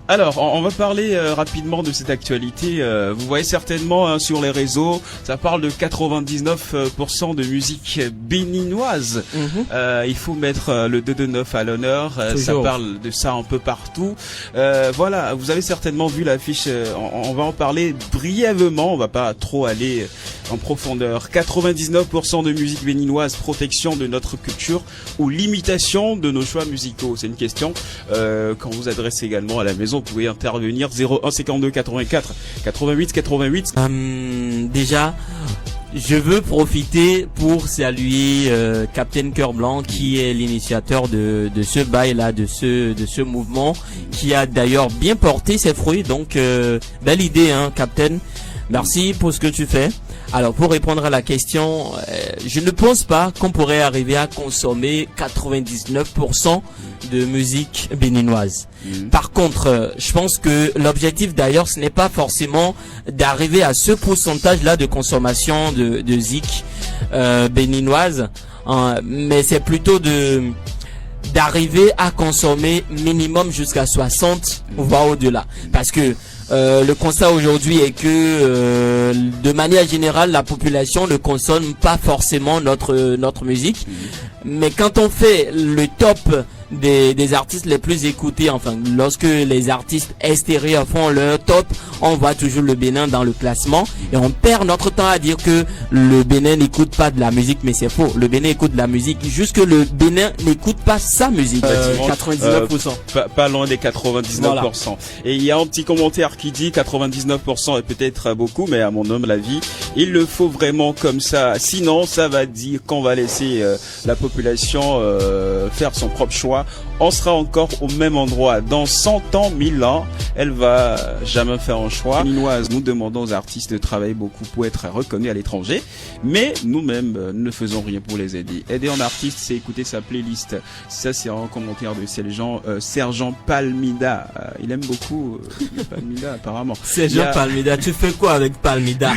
Alors, on va parler rapidement de cette actualité. Vous voyez certainement hein, sur les réseaux, ça parle de 99% de musique béninoise. Il faut mettre le 229 à l'honneur. Ça parle de ça un peu partout. Voilà, vous avez certainement vu l'affiche. On va en parler brièvement. On va pas trop aller en profondeur. 99% de musique béninoise, protection de notre culture ou limitation de nos choix musicaux. C'est une question qu'on vous adresse également à la maison. Vous pouvez intervenir 01 52 84 88 88. Déjà, je veux profiter pour saluer Captain Cœur Blanc qui est l'initiateur de ce bail-là, de ce mouvement qui a d'ailleurs bien porté ses fruits. Donc, belle idée, hein, Captain. Merci pour ce que tu fais. Alors, pour répondre à la question, je ne pense pas qu'on pourrait arriver à consommer 99% de musique béninoise. Par contre, je pense que l'objectif d'ailleurs, ce n'est pas forcément d'arriver à ce pourcentage-là de consommation de zik béninoise, mais c'est plutôt d'arriver à consommer minimum jusqu'à 60 voire au-delà. Parce que le constat aujourd'hui est que de manière générale la population ne consomme pas forcément notre musique, mais quand on fait le top des artistes les plus écoutés, enfin lorsque les artistes extérieurs font leur top, on voit toujours le Bénin dans le classement et on perd notre temps à dire que le Bénin n'écoute pas de la musique, mais c'est faux. Le Bénin écoute de la musique, juste que le Bénin n'écoute pas sa musique. 99%. Pas loin des 99%. Voilà. Et il y a un petit commentaire qui dit 99% est peut-être beaucoup, mais à mon homme la vie, il le faut vraiment comme ça. Sinon, ça va dire qu'on va laisser la population faire son propre choix. On sera encore au même endroit. Dans 100 ans, 1000 ans, elle va jamais faire un choix. Béninoise, nous demandons aux artistes de travailler beaucoup pour être reconnus à l'étranger, mais nous-mêmes ne faisons rien pour les aider. Aider un artiste, c'est écouter sa playlist. Ça, c'est un commentaire de Sergent Palmida. Il aime beaucoup Palmida, apparemment. Sergent Palmida, tu fais quoi avec Palmida?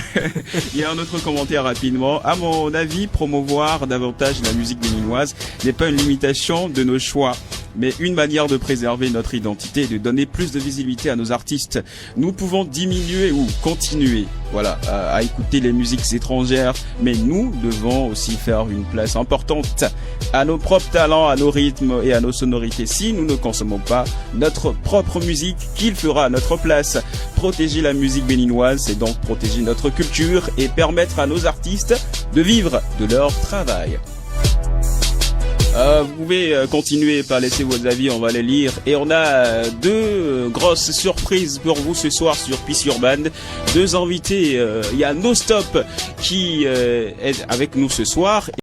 Il y a un autre commentaire rapidement. À mon avis, promouvoir davantage la musique béninoise n'est pas une limitation de nos choix, mais une manière de préserver notre identité et de donner plus de visibilité à nos artistes. Nous pouvons diminuer ou continuer, voilà, à écouter les musiques étrangères, mais nous devons aussi faire une place importante à nos propres talents, à nos rythmes et à nos sonorités. Si nous ne consommons pas notre propre musique, qui le fera à notre place? Protéger la musique béninoise, c'est donc protéger notre culture et permettre à nos artistes de vivre de leur travail. Vous pouvez continuer par laisser vos avis, on va les lire. Et on a deux grosses surprises pour vous ce soir sur Peace Urban. Deux invités, il y a No Stop qui est avec nous ce soir.